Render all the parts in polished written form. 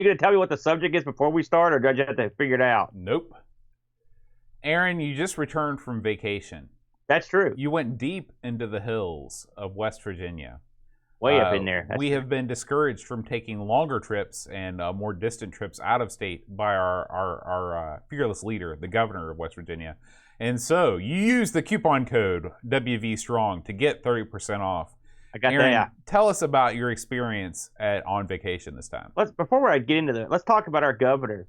You gonna tell me what the subject is before we start, or do I just have to figure it out? Nope. Aaron, you just returned from vacation. That's true. You went deep into the hills of West Virginia. Way up in there. We have been discouraged from taking longer trips and more distant trips out of state by our fearless leader, the governor of West Virginia. And so you use the coupon code WVStrong to get 30% off. I got Aaron, that. tell us about your experience on vacation this time. Before I get into that, let's talk about our governor,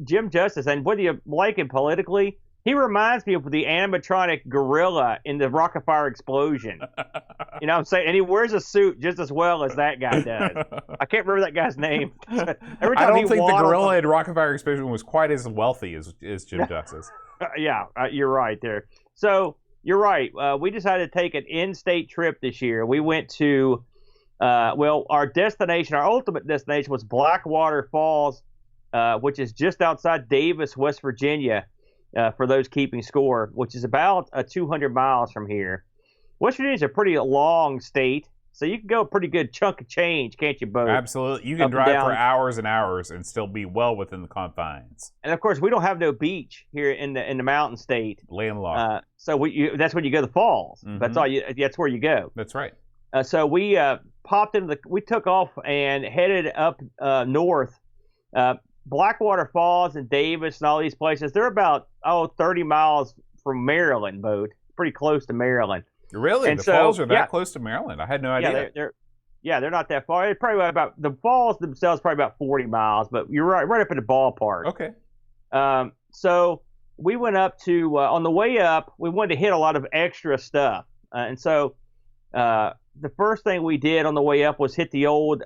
Jim Justice. And whether you like him politically, he reminds me of the animatronic gorilla in the Rockefeller explosion. You know what I'm saying? And he wears a suit just as well as that guy does. I can't remember that guy's name. Every time I don't think the gorilla in Rockefeller explosion was quite as wealthy as Jim Justice. Yeah, you're right there. So you're right. We decided to take an in-state trip this year. We went to, our destination, our ultimate destination was Blackwater Falls, which is just outside Davis, West Virginia. For those keeping score, which is about 200 miles from here. West Virginia is a pretty long state, so you can go a pretty good chunk of change, can't you, Bo? Absolutely. You can drive for hours and hours and still be well within the confines. And of course, we don't have no beach here in the mountain state. Landlocked. So that's when you go to the falls. Mm-hmm. That's where you go. That's right. So we we took off and headed up north. Blackwater Falls and Davis and all these places, they're about 30 miles from Maryland, Boat. Pretty close to Maryland. Really? And the falls are that close to Maryland? I had no idea. They're not that far. It's probably about the falls themselves probably about 40 miles, but you're right up in the ballpark. Okay. So we went up to on the way up, we wanted to hit a lot of extra stuff, and so the first thing we did on the way up was hit the old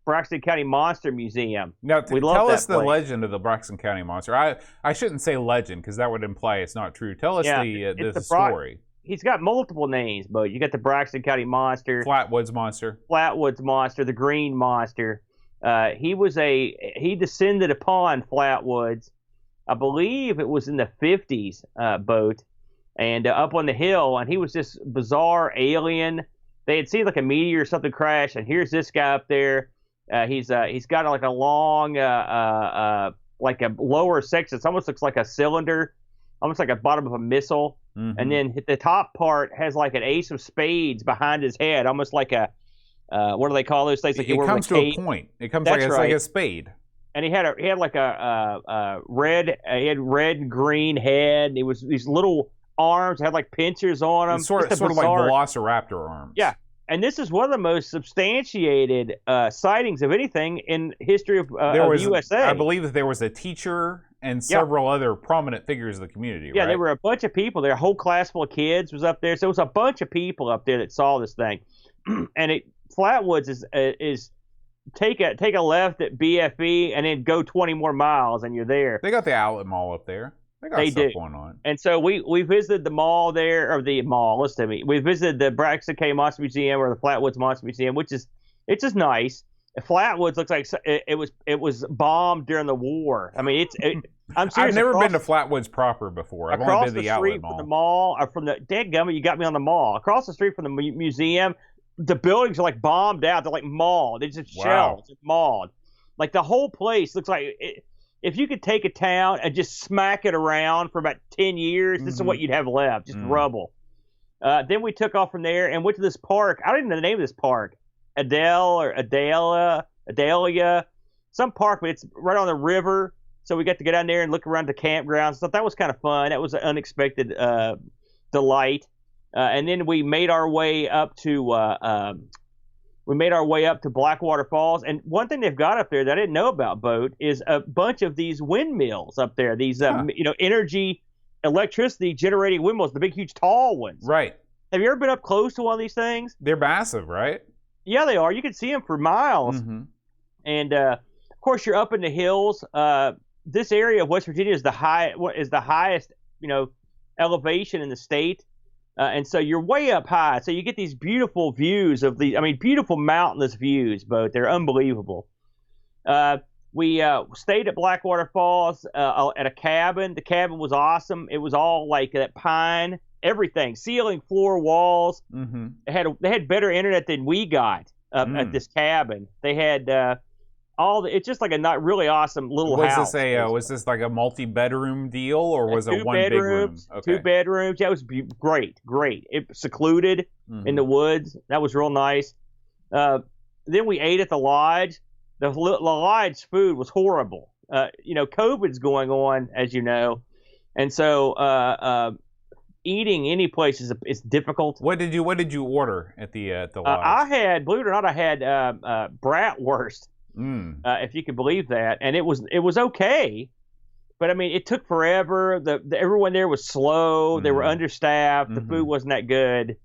Braxton County Monster Museum. Now, tell us the legend of the Braxton County Monster. I shouldn't say legend because that would imply it's not true. Tell us the story. He's got multiple names, but you got the Braxton County Monster, Flatwoods Monster, the Green Monster. He descended upon Flatwoods, I believe it was in the 50s, Boat, and up on the hill, and he was this bizarre alien. They had seen like a meteor or something crash, and here's this guy up there. He's got like a long, like a lower section. It almost looks like a cylinder, almost like a bottom of a missile. Mm-hmm. And then the top part has like an ace of spades behind his head, almost like a, what do they call those things? Like it comes to a point. It comes like a spade. And he had like a red and green head. It was these little arms, had like pincers on them. It's sort of like Velociraptor arms. Yeah. And this is one of the most substantiated sightings of anything in history of USA. I believe that there was a teacher and several other prominent figures of the community. Yeah, right? there were a bunch of people there. A whole class full of kids was up there. So it was a bunch of people up there that saw this thing. And Flatwoods is take a left at BFE and then go 20 more miles and you're there. They got the outlet mall up there. They got stuff going on. And so we visited the mall there, or the mall, listen to me. We visited the Braxton County Monster Museum or the Flatwoods Monster Museum, which is, it's just nice. Flatwoods looks like it was bombed during the war. I mean, I'm serious. I've never been to Flatwoods proper before. I've only been to the outlet mall. From the mall, or from the, dadgummit, you got me on the mall. Across the street from the museum, the buildings are like bombed out. They're like mauled. They're just shells. It's mauled. Like the whole place looks like if you could take a town and just smack it around for about 10 years, this is what you'd have left, just rubble. Then we took off from there and went to this park. I don't even know the name of this park. Adalia, some park, but it's right on the river. So we got to go down there and look around the campgrounds. So that was kind of fun. That was an unexpected delight. And then we made our way up to Blackwater Falls. And one thing they've got up there that I didn't know about, Boat, is a bunch of these windmills up there. These electricity generating windmills, the big, huge, tall ones. Right. Have you ever been up close to one of these things? They're massive, right? Yeah, they are. You can see them for miles. Mm-hmm. And of course, you're up in the hills. This area of West Virginia is the highest, elevation in the state. And so you're way up high. So you get these beautiful views of beautiful mountainous views, Both. They're unbelievable. We stayed at Blackwater Falls at a cabin. The cabin was awesome. It was all like that pine, everything, ceiling, floor, walls. Mm-hmm. They had better internet than we got at this cabin. They had It's just like a not really awesome little Was house. was this like a multi-bedroom deal, or was it Two one big room? bedrooms, Okay. 2 bedrooms. Yeah, it was great. It secluded in the woods. That was real nice. Then we ate at the lodge. The lodge food was horrible. COVID's going on, as you know, and so eating any place is difficult. What did you order at the lodge? I had, believe it or not, I had bratwurst. If you can believe that, and it was okay, but I mean, it took forever. Everyone there was slow. They were understaffed. The food wasn't that good.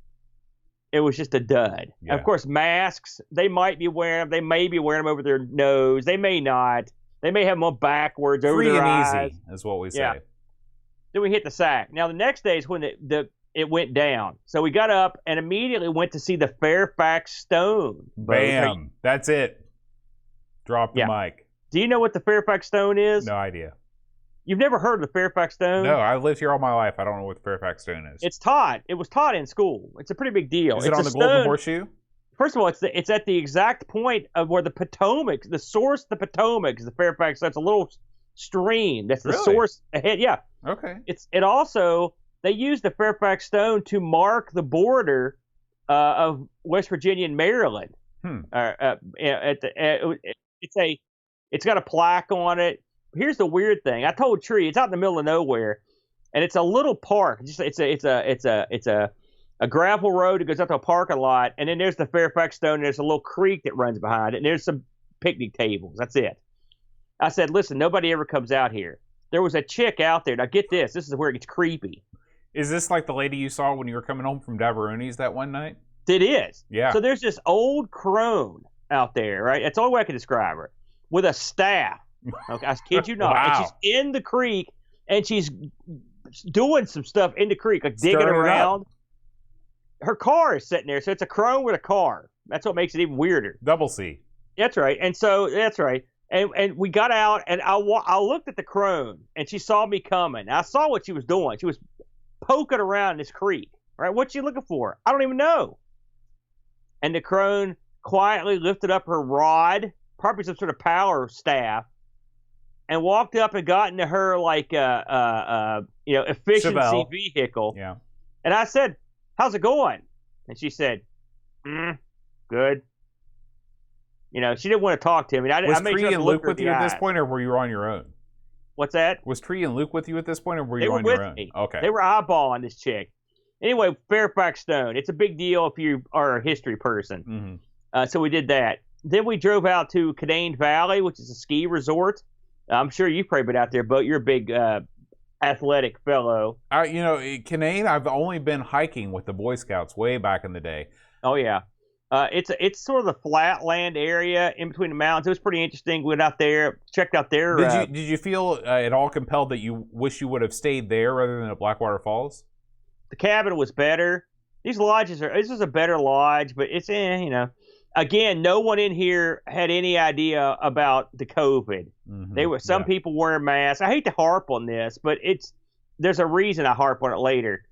It was just a dud. Yeah. And of course, masks. They might be wearing them. They may be wearing them over their nose. They may not. They may have them on backwards over their eyes. Free and easy is what we say. Yeah. Then we hit the sack. Now the next day is when it went down. So we got up and immediately went to see the Fairfax Stone. Bam! That's it. Drop the mic. Do you know what the Fairfax Stone is? No idea. You've never heard of the Fairfax Stone? No, I've lived here all my life. I don't know what the Fairfax Stone is. It was taught in school. It's a pretty big deal. Is it on the Golden Horseshoe? First of all, it's at the exact point of where the Potomac, the source of the Potomac is the Fairfax. That's a little stream. That's the source ahead. Yeah. Okay. It also, they used the Fairfax Stone to mark the border of West Virginia and Maryland. It's got a plaque on it. Here's the weird thing. I told Tree, it's out in the middle of nowhere, and it's a little park. It's a gravel road that goes up to a parking lot, and then there's the Fairfax Stone, and there's a little creek that runs behind it, and there's some picnic tables. That's it. I said, listen, nobody ever comes out here. There was a chick out there. Now get this. This is where it gets creepy. Is this like the lady you saw when you were coming home from Davaroni's that one night? It is. Yeah. So there's this old crone out there, right? That's the only way I can describe her, with a staff. Okay, I kid you not. Wow. And she's in the creek, and she's doing some stuff in the creek, like digging around. Her car is sitting there, so it's a crone with a car. That's what makes it even weirder. Double C. That's right. And so that's right. And we got out, and I looked at the crone, and she saw me coming. I saw what she was doing. She was poking around this creek. Right? What's she looking for? I don't even know. And the crone quietly lifted up her rod, probably some sort of power staff, and walked up and got into her efficiency Chevelle vehicle. Yeah. And I said, "How's it going?" And she said, "Good." She didn't want to talk to me. Was Tree and Luke with you at this point, or were you on your own? What's that? Was Tree and Luke with you at this point, or were you on your own? Me. Okay. They were eyeballing this chick. Anyway, Fairfax Stone. It's a big deal if you are a history person. So we did that. Then we drove out to Canaan Valley, which is a ski resort. I'm sure you've probably been out there, but you're a big athletic fellow. Canaan, I've only been hiking with the Boy Scouts way back in the day. Oh, yeah. It's sort of the flatland area in between the mountains. It was pretty interesting. We went out there, checked out there. Did you feel at all compelled that you wish you would have stayed there rather than at Blackwater Falls? The cabin was better. This is a better lodge, but it's Again, no one in here had any idea about the COVID. Some people wearing masks. I hate to harp on this, but there's a reason I harp on it later.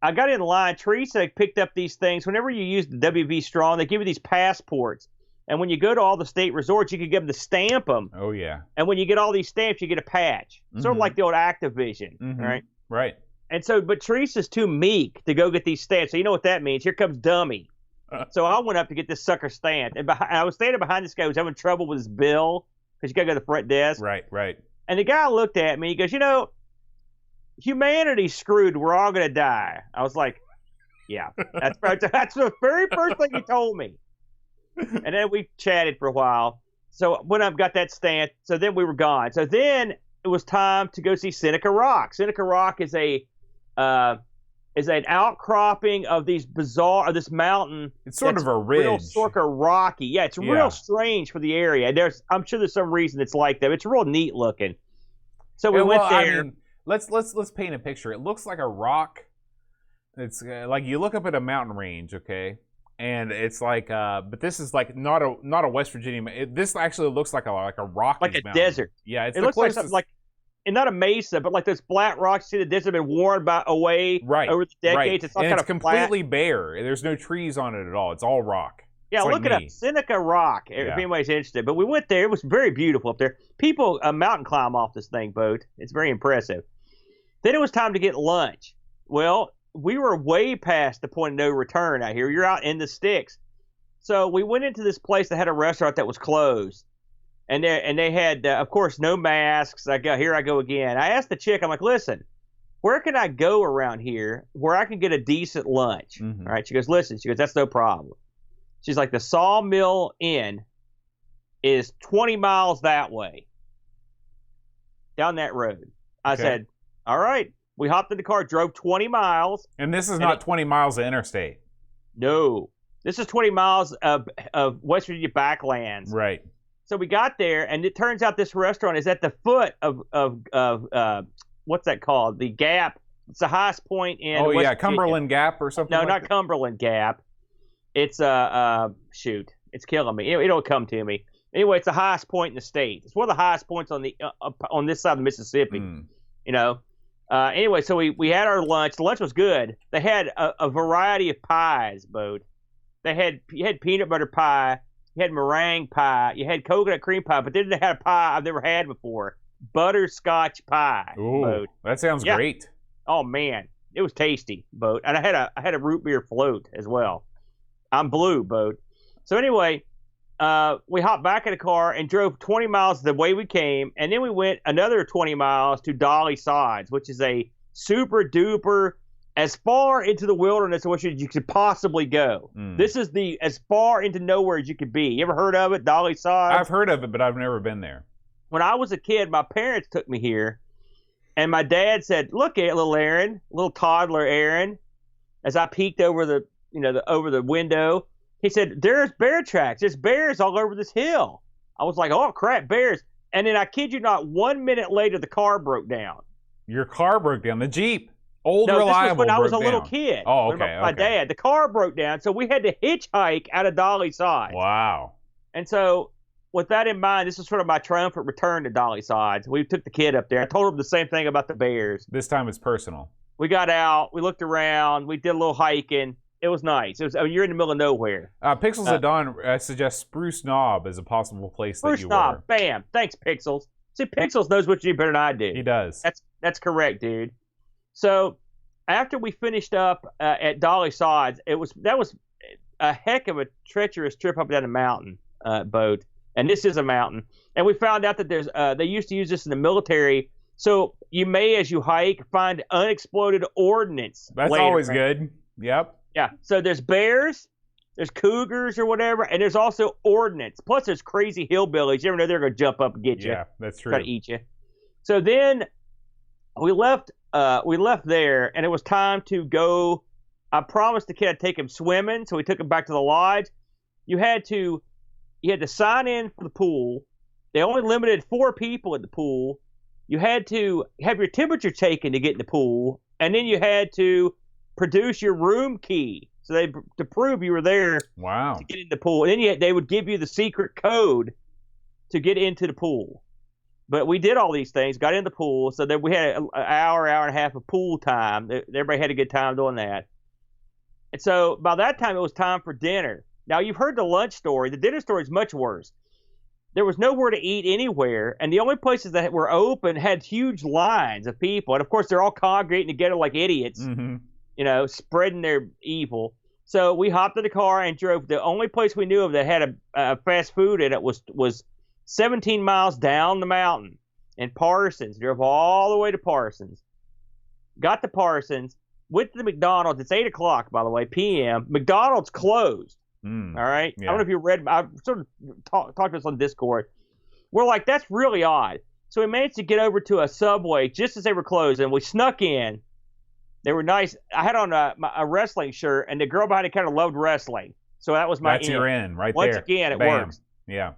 I got in line. Teresa picked up these things. Whenever you use the WV Strong, they give you these passports. And when you go to all the state resorts, you can get them to stamp them. Oh, yeah. And when you get all these stamps, you get a patch. Sort of like the old Activision, right? Right. And so, but Teresa's too meek to go get these stamps. So you know what that means. Here comes Dummy. So I went up to get this sucker stamped. And I was standing behind this guy who was having trouble with his bill because you got to go to the front desk. Right. And the guy looked at me. He goes, humanity's screwed. We're all going to die. I was like, yeah. That's the very first thing he told me. And then we chatted for a while. So when I got that stamp, so then we were gone. So then it was time to go see Seneca Rock. Seneca Rock is an outcropping of this mountain. It's sort of a ridge. Real sort of rocky. Yeah, it's real strange for the area. I'm sure there's some reason it's like that. It's real neat looking. So we went there. I mean, let's paint a picture. It looks like a rock. It's like you look up at a mountain range, okay, and it's like, but this is like not a West Virginia. This actually looks like a rocky, like a mountain. desert. Yeah, it looks like something like. And not a mesa, but like those flat rocks. See, the desert have been worn away over the decades. Right. It's all and kind it's of completely flat. bare. There's no trees on it at all. It's all rock. Yeah, It's like look it up. me. Seneca Rock, if Yeah. anybody's interested. But we went there. It was very beautiful up there. People mountain climb off this thing, boat. It's very impressive. Then it was time to get lunch. Well, we were way past the point of no return out here. You're out in the sticks. So we went into this place that had a restaurant that was closed. And they had, of course, no masks. Here I go again. I asked the chick, I'm like, listen, where can I go around here where I can get a decent lunch? Mhm. All right. She goes, listen. She goes, that's no problem. She's like, the Sawmill Inn is 20 miles that way, down that road. I Okay. said, all right. We hopped in the car, drove 20 miles. And this is not 20 miles of interstate. No, this is 20 miles of West Virginia backlands. Right. So we got there, and it turns out this restaurant is at the foot of what's that called? The Gap. It's the highest point in. Oh, West yeah, Virginia. Cumberland Gap or something No, like not that? Cumberland Gap. It's shoot, it's killing me. It'll come to me. Anyway, it's the highest point in the state. It's one of the highest points on the on this side of the Mississippi. Mm. You know. Anyway, so we had our lunch. The lunch was good. They had a variety of pies, Bode. You had peanut butter pie, you had meringue pie, you had coconut cream pie, but then they had a pie I've never had before, butterscotch pie. Ooh, Bode. that sounds Yeah. great. Oh man, it was tasty, Bode. And I had a root beer float as well. I'm blue, Bode. So anyway, we hopped back in the car and drove 20 miles the way we came, and then we went another 20 miles to Dolly Sides, which is a super duper as far into the wilderness as you could possibly go. Mm. This is as far into nowhere as you could be. You ever heard of it, Dolly Sides? I've heard of it, but I've never been there. When I was a kid, my parents took me here, and my dad said, "Look at little Aaron, little toddler Aaron." As I peeked over the over the window, he said, "There's bear tracks. There's bears all over this hill." I was like, "Oh crap, bears!" And then I kid you not, 1 minute later, the car broke down. Your car broke down. The Jeep. Old No, Reliable this was when I was a broke little down. kid. Oh, When okay, My okay. dad, the car broke down, so we had to hitchhike out of Dolly Sides. Wow. And so, with that in mind, this is sort of my triumphant return to Dolly Sides. We took the kid up there. I told him the same thing about the bears. This time it's personal. We got out. We looked around. We did a little hiking. It was nice. You're in the middle of nowhere. Pixels at Dawn suggests Spruce Knob as a possible place that First you knob. were. Bam. Thanks, Pixels. See, Pixels knows what you do better than I do. He does. That's correct, dude. So after we finished up at Dolly Sides, that was a heck of a treacherous trip up and down the mountain boat. And this is a mountain. And we found out that they used to use this in the military. So you may, as you hike, find unexploded ordnance. That's laying always around. good. Yep. Yeah. So there's bears, there's cougars or whatever, and there's also ordnance. Plus there's crazy hillbillies. You never know they're going to jump up and get you. Yeah, that's true. Try to eat you. So then we left there, and it was time to go. I promised the kid I'd take him swimming, so we took him back to the lodge. You had to sign in for the pool. They only limited 4 people in the pool. You had to have your temperature taken to get in the pool, and then you had to produce your room key to prove you were there Wow. to get in the pool. And then they would give you the secret code to get into the pool. But we did all these things, got in the pool, so that we had an hour and a half of pool time. Everybody had a good time doing that. And so by that time, it was time for dinner. Now, you've heard the lunch story. The dinner story is much worse. There was nowhere to eat anywhere, and the only places that were open had huge lines of people. And, of course, they're all congregating together like idiots, Mm-hmm. Spreading their evil. So we hopped in the car and drove. The only place we knew of that had a fast food in it was 17 miles down the mountain in Parsons. Drove all the way to Parsons. Got to Parsons. Went to the McDonald's. It's 8 o'clock, by the way, p.m. McDonald's closed. Mm. All right. Yeah. I don't know if you read. I sort of talked to us on Discord. We're like, that's really odd. So we managed to get over to a Subway just as they were closing. We snuck in. They were nice. I had on a wrestling shirt, and the girl behind it kind of loved wrestling. So that was my That's your in right Once there. again, it Bam. works. Yeah.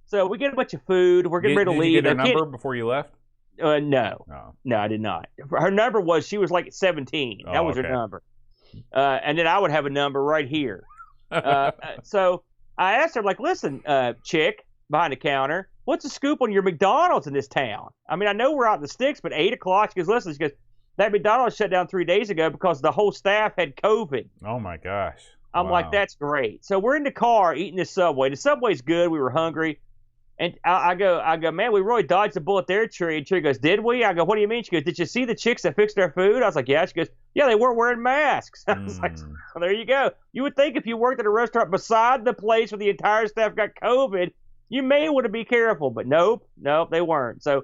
So we get a bunch of food. We're getting ready to Did leave. you get her The kid- number before you left? No. Oh. No, I did not. Her number was, she was like 17. That Oh, was okay. her number. And then I would have a number right here. So I asked her, like, listen, chick behind the counter, what's the scoop on your McDonald's in this town? I mean, I know we're out in the sticks, but 8 o'clock, she goes, listen, that McDonald's shut down 3 days ago because the whole staff had COVID. Oh my gosh. I'm like, that's great. So we're in the car eating this Subway. The Subway's good. We were hungry. And I go, man, we really dodged the bullet there, Tree. And Tree goes, did we? I go, what do you mean? She goes, did you see the chicks that fixed our food? I was like, yeah. She goes, yeah, they weren't wearing masks. I was like, well, there you go. You would think if you worked at a restaurant beside the place where the entire staff got COVID, you may want to be careful. But nope, they weren't. So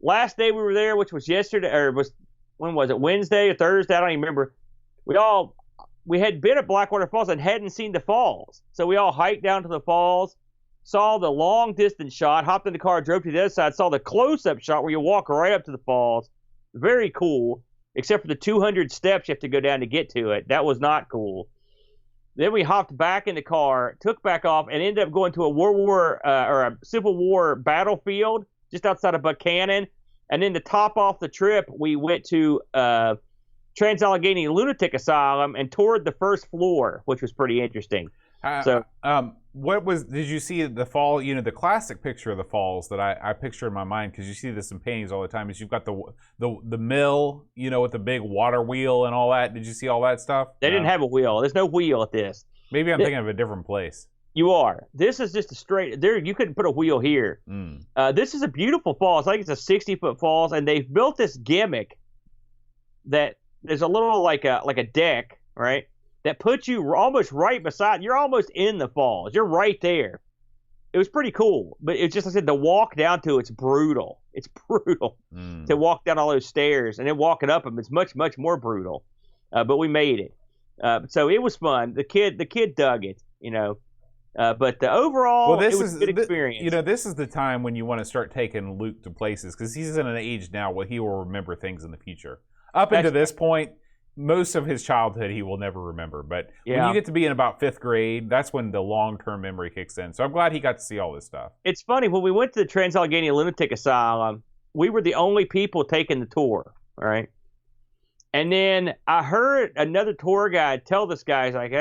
last day we were there, which was yesterday, or when was it? Wednesday or Thursday? I don't even remember. We had been at Blackwater Falls and hadn't seen the falls. So we all hiked down to the falls, saw the long distance shot, hopped in the car, drove to the other side, saw the close-up shot where you walk right up to the falls. Very cool, except for the 200 steps you have to go down to get to it. That was not cool. Then we hopped back in the car, took back off, and ended up going to a Civil War battlefield just outside of Buchanan. And then to top off the trip, we went to Trans-Allegheny Lunatic Asylum and toured the first floor, which was pretty interesting. Did you see the fall, the classic picture of the falls that I picture in my mind, because you see this in paintings all the time, is you've got the mill, with the big water wheel and all that. Did you see all that stuff? They didn't have a wheel. There's no wheel at this. Maybe I'm thinking of a different place. You are. This is just a straight, there. You couldn't put a wheel here. This is a beautiful falls. I think it's a 60-foot falls, and they've built this gimmick that there's a little like a deck, right? That puts you almost right beside. You're almost in the falls. You're right there. It was pretty cool, but it's just, like I said, the walk down to it's brutal. It's brutal to walk down all those stairs, and then walking up them is much, much more brutal. But we made it, so it was fun. The kid dug it, But overall, it was a good experience. This is the time when you want to start taking Luke to places, because he's in an age now where he will remember things in the future. Up until this point, most of his childhood he will never remember. But when you get to be in about 5th grade, that's when the long-term memory kicks in. So I'm glad he got to see all this stuff. It's funny, when we went to the Trans-Allegheny Lunatic Asylum, we were the only people taking the tour, right? And then I heard another tour guide tell this guy, he's like,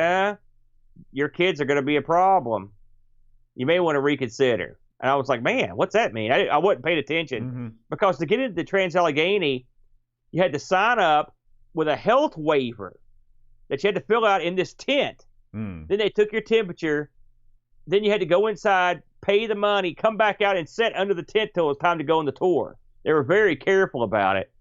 your kids are going to be a problem. You may want to reconsider. And I was like, man, what's that mean? I wasn't paying attention. Because to get into the Trans-Allegheny, you had to sign up with a health waiver that you had to fill out in this tent. Then they took your temperature. Then you had to go inside, pay the money, come back out and sit under the tent till it was time to go on the tour. They were very careful about it.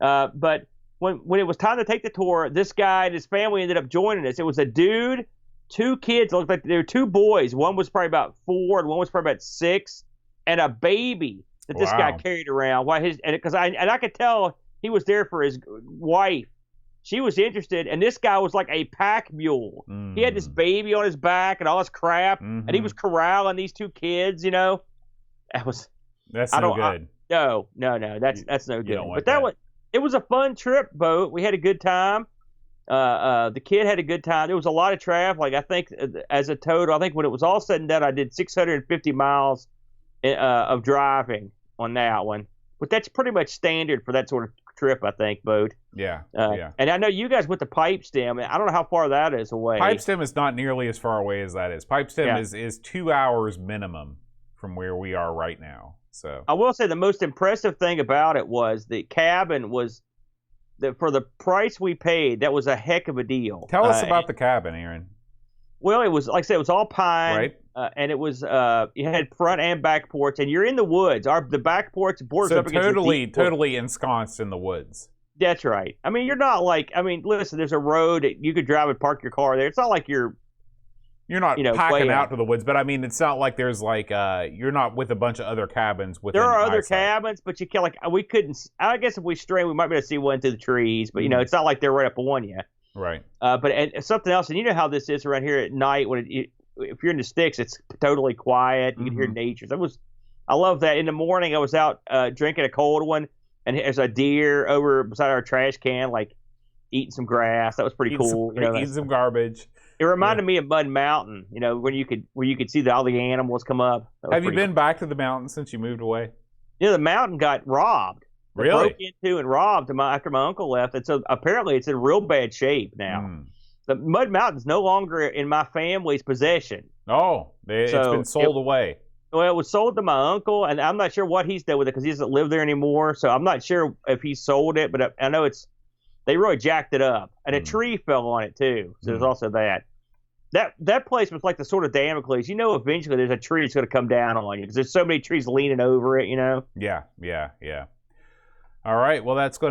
But when it was time to take the tour, this guy and his family ended up joining us. It was a dude, 2 kids. It looked like there were 2 boys. One was probably about 4 and one was probably about 6, and a baby that this guy carried around. Because I could tell he was there for his wife. She was interested, and this guy was like a pack mule. He had this baby on his back and all this crap, and he was corralling these 2 kids. That's no good. No, that's no good. But it was a fun trip, Bo. We had a good time. The kid had a good time. There was a lot of traffic. I think as a total, I think when it was all said and done, I did 650 miles of driving on that one. But that's pretty much standard for that sort of trip, I think, Boat. Yeah. And I know you guys went to Pipestem. I don't know how far that is away. Pipestem is not nearly as far away as that is. Pipestem is 2 hours minimum from where we are right now. So I will say the most impressive thing about it was the cabin was for the price we paid. That was a heck of a deal. Tell us about the cabin, Aaron. Well, it was, like I said, it was all pine, right? And it was you had front and back porch, and you're in the woods. The back porch borders up against the deep woods. Totally ensconced in the woods. That's right. I mean, you're not like, listen, there's a road that you could drive and park your car there. It's not like you're not packing out to the woods, but it's not like there's like you're not with a bunch of other cabins. There are other cabins, but you can't we couldn't. I guess if we strain, we might be able to see one through the trees, but it's not like they're right up on you. Right. But something else, and you know how this is around here at night when if you're in the sticks, it's totally quiet. You can hear nature. I love that. In the morning, I was out drinking a cold one, and there's a deer over beside our trash can, like eating some grass. That was pretty cool. Eating some garbage. It reminded me of Mud Mountain, where you could see all the animals come up. Have you been back to the mountain since you moved away? The mountain got robbed. Really? Broke into and robbed after my uncle left, and so apparently it's in real bad shape now. The Mud Mountain's no longer in my family's possession. Oh, it's been sold away. Well, it was sold to my uncle, and I'm not sure what he's done with it because he doesn't live there anymore. So I'm not sure if he sold it, but I know it's They really jacked it up, and a tree fell on it too. So there's also that. That place was like the sort of Damocles. You know, eventually there's a tree that's going to come down on you because there's so many trees leaning over it. You know. Yeah. All right. Well, that's going to